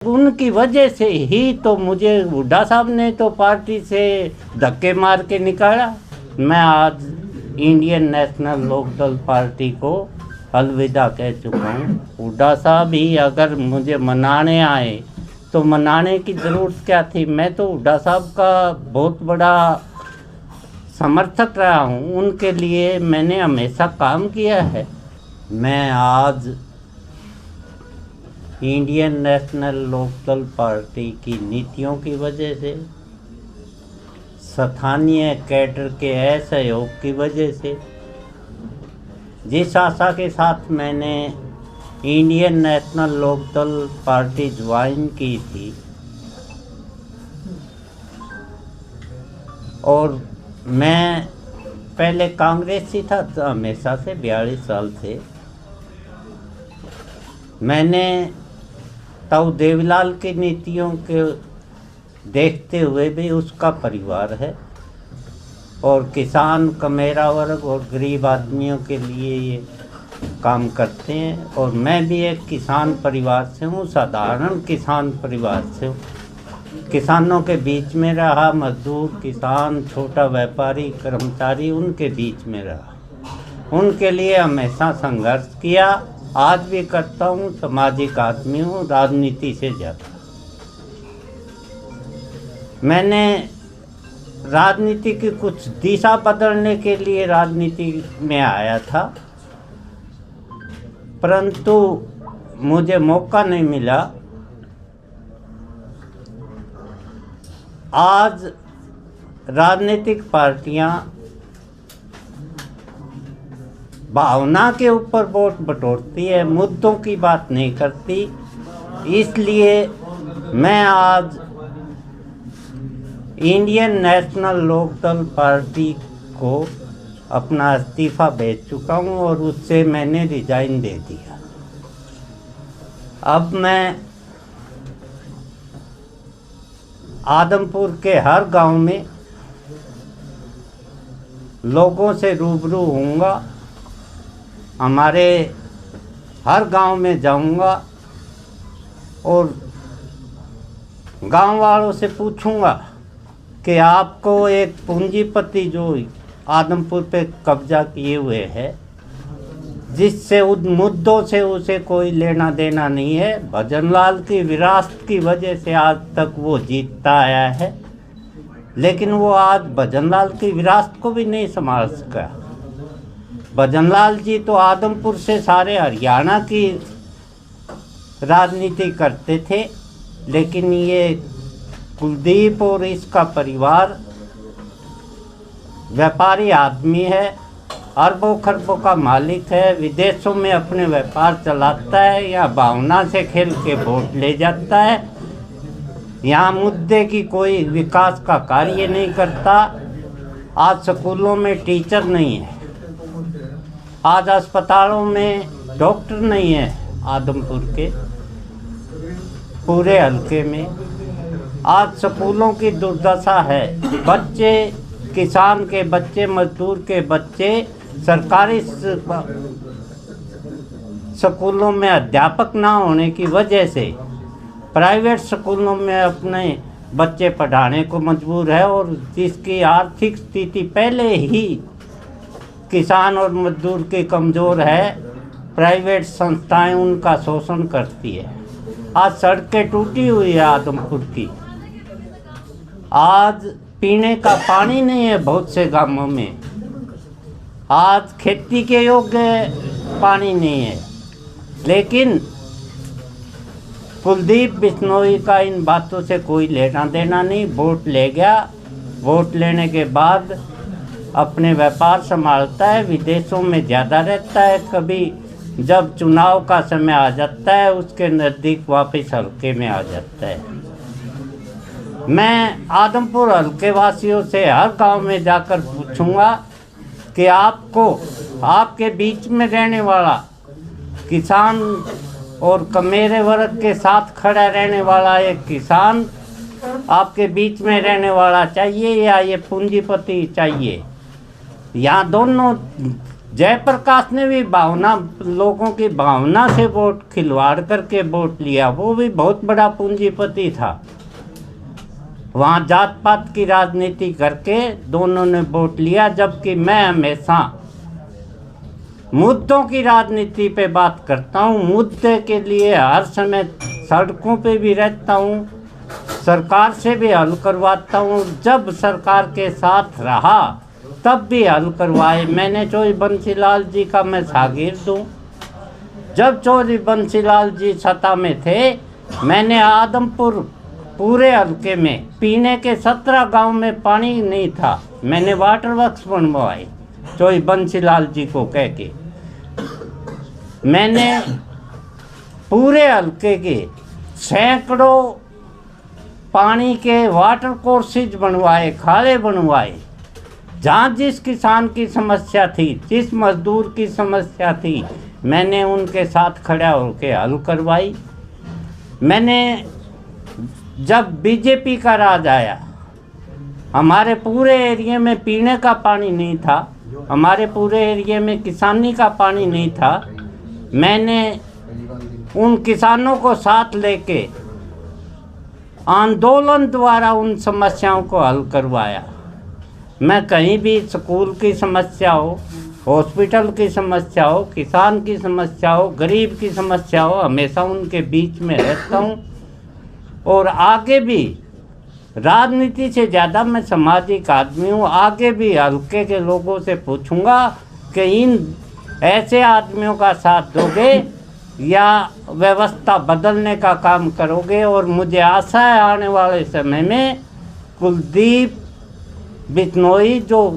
उनकी वजह से ही तो मुझे हुड्डा साहब ने तो पार्टी से धक्के मार के निकाला। मैं आज इंडियन नेशनल लोकदल पार्टी को अलविदा कह चुका हूँ। हुड्डा साहब ही अगर मुझे मनाने आए तो मनाने की ज़रूरत क्या थी। मैं तो हुड्डा साहब का बहुत बड़ा समर्थक रहा हूँ, उनके लिए मैंने हमेशा काम किया है। मैं आज इंडियन नेशनल लोकदल पार्टी की नीतियों की वजह से, स्थानीय कैडर के असहयोग की वजह से, जिस आशा के साथ मैंने Indian National Lokdal party join की थी और मैं पहले कांग्रेसी था हमेशा से 42 साल से। मैंने ताऊ देवीलाल की नीतियों के देखते हुए भी उसका परिवार है और किसान, कमेरा वर्ग और गरीब आदमियों के लिए ये काम करते हैं। और मैं भी एक किसान परिवार से हूँ, साधारण किसान परिवार से हूँ। किसानों के बीच में रहा, मजदूर, किसान, छोटा व्यापारी, कर्मचारी, उनके बीच में रहा, उनके लिए हमेशा संघर्ष किया, आज भी करता हूँ। सामाजिक आदमी हूँ, राजनीति से ज़्यादा। मैंने राजनीति की कुछ दिशा बदलने के लिए राजनीति में आया था, परंतु मुझे मौका नहीं मिला। आज राजनीतिक पार्टियां भावना के ऊपर वोट बटोरती है, मुद्दों की बात नहीं करती। इसलिए मैं आज इंडियन नेशनल लोकदल पार्टी को अपना इस्तीफा भेज चुका हूँ और उससे मैंने रिजाइन दे दिया। अब मैं आदमपुर के हर गांव में लोगों से रूबरू होऊंगा, हमारे हर गांव में जाऊंगा और गांव वालों से पूछूंगा कि आपको एक पूंजीपति जो आदमपुर पे कब्जा किए हुए है, जिससे उन मुद्दों से उसे कोई लेना देना नहीं है, भजनलाल की विरासत की वजह से आज तक वो जीतता आया है, लेकिन वो आज भजनलाल की विरासत को भी नहीं संभाल सका। भजनलाल जी तो आदमपुर से सारे हरियाणा की राजनीति करते थे, लेकिन ये कुलदीप और इसका परिवार व्यापारी आदमी है, अरबों खरबों का मालिक है, विदेशों में अपने व्यापार चलाता है या भावना से खेल के वोट ले जाता है, यहाँ मुद्दे की कोई विकास का कार्य नहीं करता। आज स्कूलों में टीचर नहीं है, आज अस्पतालों में डॉक्टर नहीं है, आदमपुर के पूरे हल्के में आज स्कूलों की दुर्दशा है। बच्चे, किसान के बच्चे, मजदूर के बच्चे सरकारी स्कूलों में अध्यापक ना होने की वजह से प्राइवेट स्कूलों में अपने बच्चे पढ़ाने को मजबूर है और जिसकी आर्थिक स्थिति पहले ही किसान और मजदूर की कमज़ोर है, प्राइवेट संस्थाएं उनका शोषण करती है। आज सड़कें टूटी हुई है आदमपुर की, आज पीने का पानी नहीं है बहुत से गांवों में, आज खेती के योग्य पानी नहीं है। लेकिन कुलदीप बिश्नोई का इन बातों से कोई लेना देना नहीं, वोट ले गया, वोट लेने के बाद अपने व्यापार संभालता है, विदेशों में ज़्यादा रहता है, कभी जब चुनाव का समय आ जाता है उसके नज़दीक वापस हल्के में आ जाता है। मैं आदमपुर हल्के वासियों से हर गांव में जाकर पूछूंगा कि आपको, आपके बीच में रहने वाला किसान और कमेरे वर्ग के साथ खड़ा रहने वाला एक किसान आपके बीच में रहने वाला चाहिए या ये पूंजीपति चाहिए। यहाँ दोनों जयप्रकाश ने भी भावना, लोगों की भावना से वोट खिलवाड़ करके वोट लिया। वो भी बहुत बड़ा पूंजीपति था। वहाँ जात पात की राजनीति करके दोनों ने वोट लिया, जबकि मैं हमेशा मुद्दों की राजनीति पे बात करता हूँ। मुद्दे के लिए हर समय सड़कों पे भी रहता हूँ, सरकार से भी हल करवाता हूँ। जब सरकार के साथ रहा तब भी हल करवाए। मैंने चौधरी बंसीलाल जी का मैं शागिर्द हूँ। जब चौधरी बंसीलाल जी सत्ता में थे, मैंने आदमपुर पूरे हल्के में पीने के 17 गांव में पानी नहीं था, मैंने वाटर वर्क्स बनवाए चौधरी बंसीलाल जी को कह के। मैंने पूरे हल्के के सैकड़ों पानी के वाटर कोर्सेज बनवाए, खाले बनवाए। जहाँ जिस किसान की समस्या थी, जिस मजदूर की समस्या थी, मैंने उनके साथ खड़ा होकर हल करवाई। मैंने जब बीजेपी का राज आया, हमारे पूरे एरिया में पीने का पानी नहीं था, हमारे पूरे एरिया में किसानी का पानी नहीं था। मैंने उन किसानों को साथ लेके आंदोलन द्वारा उन समस्याओं को हल करवाया। मैं कहीं भी स्कूल की समस्या हो, हॉस्पिटल की समस्या हो, किसान की समस्या हो, गरीब की समस्या हो, हमेशा उनके बीच में रहता हूँ। और आगे भी राजनीति से ज़्यादा मैं सामाजिक आदमी हूँ। आगे भी हल्के के लोगों से पूछूंगा कि इन ऐसे आदमियों का साथ दोगे या व्यवस्था बदलने का काम करोगे। और मुझे आशा है आने वाले समय में कुलदीप बिश्नोई जो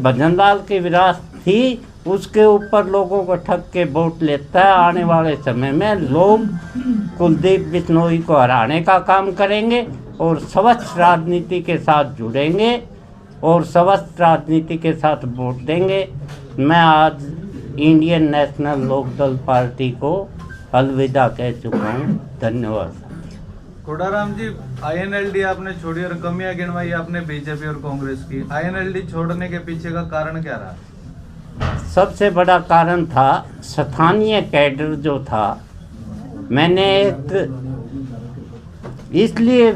भजनलाल की विरासत थी, उसके ऊपर लोगों को ठग के वोट लेता है। आने वाले समय में लोग कुलदीप बिश्नोई को हराने का काम करेंगे और स्वच्छ राजनीति के साथ जुड़ेंगे और स्वच्छ राजनीति के साथ वोट देंगे। मैं आज इंडियन नेशनल लोकदल पार्टी को अलविदा कह चुका हूँ। धन्यवाद। कोडाराम जी, आईएनएलडी आपने छोड़ी और कमियां गिनवाई आपने बीजेपी और कांग्रेस की। आईएनएलडी छोड़ने के पीछे का कारण क्या रहा? सबसे बड़ा कारण था स्थानीय कैडर जो था। मैंने एक इसलिए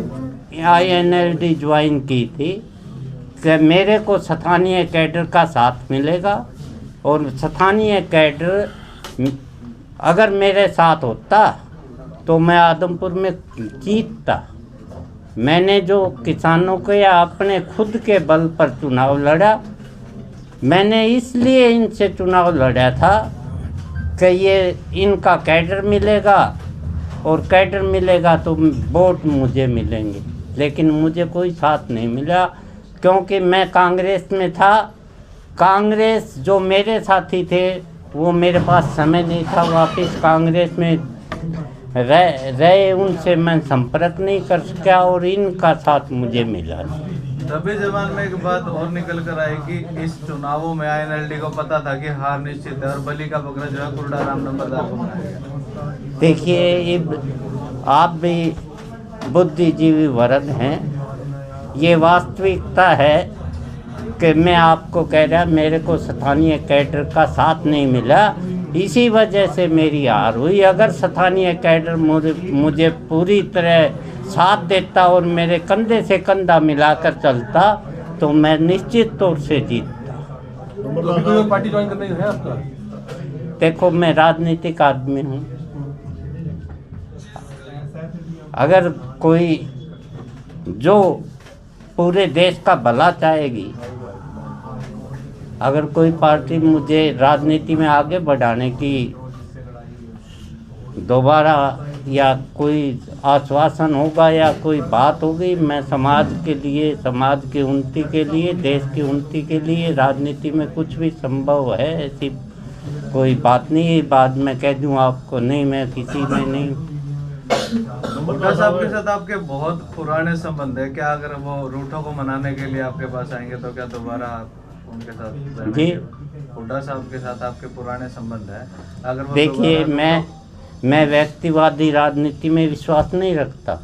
आईएनएलडी ज्वाइन की थी कि मेरे को स्थानीय कैडर का साथ मिलेगा और स्थानीय कैडर अगर मेरे साथ होता तो मैं आदमपुर में जीतता। मैंने जो किसानों के या अपने खुद के बल पर चुनाव लड़ा, मैंने इसलिए इनसे चुनाव लड़ा था कि ये इनका कैडर मिलेगा और कैडर मिलेगा तो वोट मुझे मिलेंगे। लेकिन मुझे कोई साथ नहीं मिला क्योंकि मैं कांग्रेस में था। कांग्रेस जो मेरे साथी थे वो मेरे पास समय नहीं था वापस कांग्रेस में रहे, उनसे मैं संपर्क नहीं कर सका और इनका साथ मुझे मिला नहीं। दबे जवान में एक बात और निकल कर आई कि इस चुनावों में आईएनएलडी को पता था कि हार निश्चित है और बलि का बकरा जो है कोडाराम नंबरदार को बनाएगा। देखिए, आप भी बुद्धिजीवी वर्ग हैं, ये वास्तविकता है कि मैं आपको कह रहा मेरे को स्थानीय कैडर का साथ नहीं मिला, इसी वजह से मेरी हार हुई। अगर स्थानीय कैडर मुझे पूरी तरह साथ देता और मेरे कंधे से कंधा मिलाकर चलता तो मैं निश्चित तौर से जीतता। तो पार्टी ज्वाइन करने है आपका? देखो, मैं राजनीतिक आदमी हूँ। अगर कोई जो पूरे देश का भला चाहेगी, अगर कोई पार्टी मुझे राजनीति में आगे बढ़ाने की दोबारा या कोई आश्वासन होगा या कोई बात होगी, मैं समाज के लिए, समाज की उन्नति के लिए, देश की उन्नति के लिए राजनीति में कुछ भी संभव है। ऐसी कोई बात नहीं है बाद में कह दूं आपको नहीं, मैं किसी में नहीं। हुड्डा साहब के साथ आपके बहुत पुराने संबंध है, क्या अगर वो रूठों को मनाने के लिए आपके पास आएंगे तो क्या दोबारा उनके साथ? जी, हुड्डा साहब के साथ आपके पुराने संबंध है, अगर वो देखिए, मैं व्यक्तिवादी राजनीति में विश्वास नहीं रखता।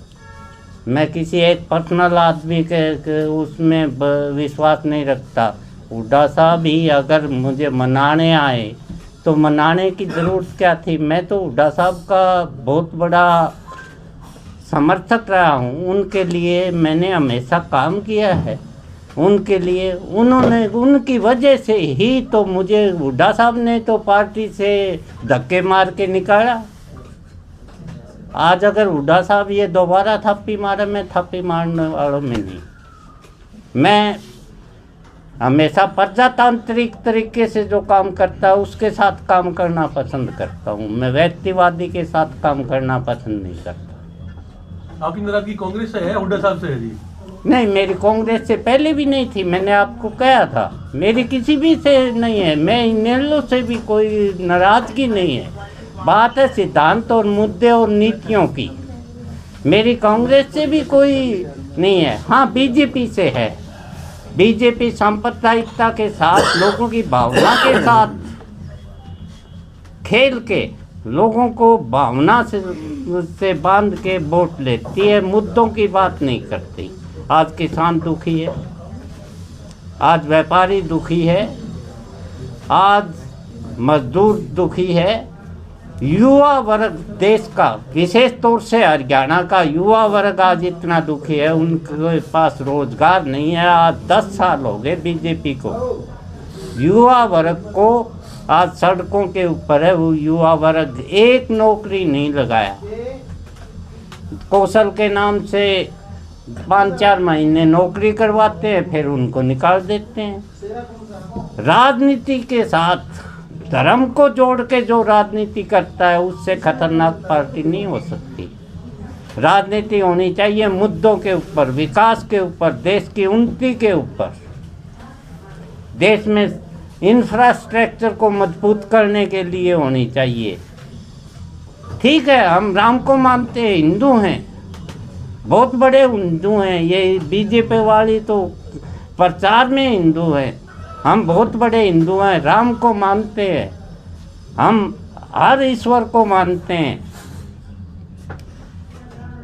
मैं किसी एक पर्सनल आदमी के उसमें विश्वास नहीं रखता। हुड्डा साहब ही अगर मुझे मनाने आए तो मनाने की ज़रूरत क्या थी। मैं तो हुड्डा साहब का बहुत बड़ा समर्थक रहा हूँ, उनके लिए मैंने हमेशा काम किया है। उनके लिए उन्होंने, उनकी वजह से ही तो मुझे, हुड्डा साहब ने तो पार्टी से धक्के मार के निकाला। आज अगर हुड्डा साहब ये दोबारा थप्पी मारे, मैं थप्पी मारने वालों में नहीं। मैं हमेशा प्रजातांत्रिक तरीके से जो काम करता है उसके साथ काम करना पसंद करता हूँ। मैं व्यक्तिवादी के साथ काम करना पसंद नहीं करता। आपकी नाराजगी कांग्रेस से है, हुड्डा साहब से है जी? नहीं, मेरी कांग्रेस से पहले भी नहीं थी, मैंने आपको कहा था। मेरी किसी भी से नहीं है, मैं इनेलो से भी कोई नाराजगी नहीं है। बात है सिद्धांत और मुद्दे और नीतियों की। मेरी कांग्रेस से भी कोई नहीं है। हाँ, बीजेपी से है। बीजेपी सांप्रदायिकता के साथ, लोगों की भावना के साथ खेल के, लोगों को भावना से बांध के वोट लेती है, मुद्दों की बात नहीं करती। आज किसान दुखी है, आज व्यापारी दुखी है, आज मजदूर दुखी है, युवा वर्ग देश का, विशेष तौर से हरियाणा का युवा वर्ग आज इतना दुखी है। उनके पास रोजगार नहीं है। आज 10 साल हो गए बीजेपी को। युवा वर्ग को आज सड़कों के ऊपर है। वो युवा वर्ग एक नौकरी नहीं लगाया। कौशल के नाम से 5-4 महीने नौकरी करवाते हैं, फिर उनको निकाल देते हैं। राजनीति के साथ धर्म को जोड़ के जो राजनीति करता है, उससे खतरनाक पार्टी नहीं हो सकती। राजनीति होनी चाहिए मुद्दों के ऊपर, विकास के ऊपर, देश की उन्नति के ऊपर, देश में इंफ्रास्ट्रक्चर को मजबूत करने के लिए होनी चाहिए। ठीक है, हम राम को मानते हैं, हिंदू हैं, बहुत बड़े हिंदू हैं। ये बीजेपी वाली तो प्रचार में हिंदू हैं। हम बहुत बड़े हिंदू हैं, राम को मानते हैं, हम हर ईश्वर को मानते हैं।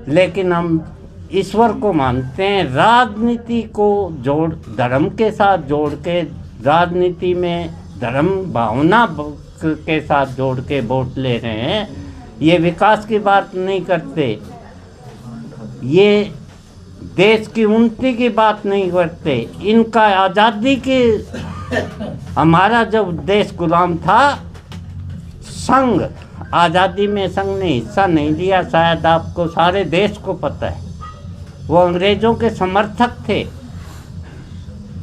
लेकिन हम ईश्वर को मानते हैं, राजनीति को जोड़, धर्म के साथ जोड़ के, राजनीति में धर्म भावना के साथ जोड़ के वोट ले रहे हैं। ये विकास की बात नहीं करते, ये देश की उन्नति की बात नहीं करते। इनका आज़ादी के, हमारा जब देश गुलाम था, संघ, आज़ादी में संघ ने हिस्सा नहीं लिया। शायद आपको, सारे देश को पता है, वो अंग्रेज़ों के समर्थक थे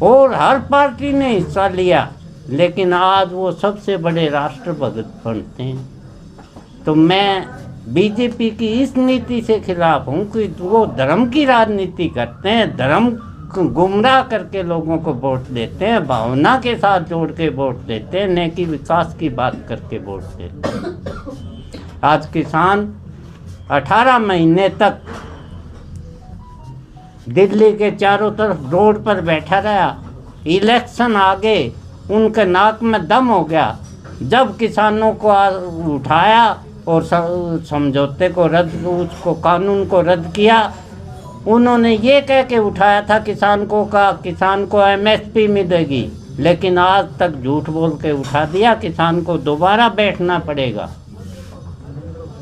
और हर पार्टी ने हिस्सा लिया। लेकिन आज वो सबसे बड़े राष्ट्रभक्त बनते हैं। तो मैं बीजेपी की इस नीति से खिलाफ हूँ कि वो धर्म की राजनीति करते हैं, धर्म गुमराह करके लोगों को वोट देते हैं, भावना के साथ जोड़ के वोट देते हैं, न कि विकास की बात करके वोट देते हैं। आज किसान 18 महीने तक दिल्ली के चारों तरफ रोड पर बैठा रहा। इलेक्शन आ गए, उनके नाक में दम हो गया। जब किसानों को उठाया और समझौते को रद्द, उसको कानून को रद्द किया, उन्होंने ये कह के उठाया था किसान को MSP मिलेगी, लेकिन आज तक झूठ बोल के उठा दिया। किसान को दोबारा बैठना पड़ेगा।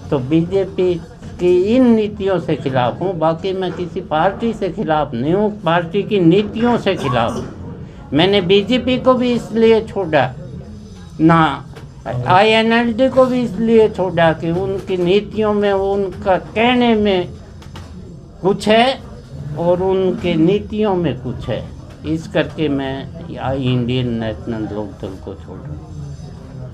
तो बीजेपी की इन नीतियों से खिलाफ हूँ। बाकी मैं किसी पार्टी से खिलाफ नहीं हूँ, पार्टी की नीतियों से खिलाफ हूँ। मैंने बीजेपी को भी इसलिए छोड़ा ना, INLD को भी इसलिए छोड़ा कि उनकी नीतियों में, उनका कहने में कुछ है और उनके नीतियों में कुछ है। इस करके मैं इंडियन नेशनल लोकदल को छोड़ा।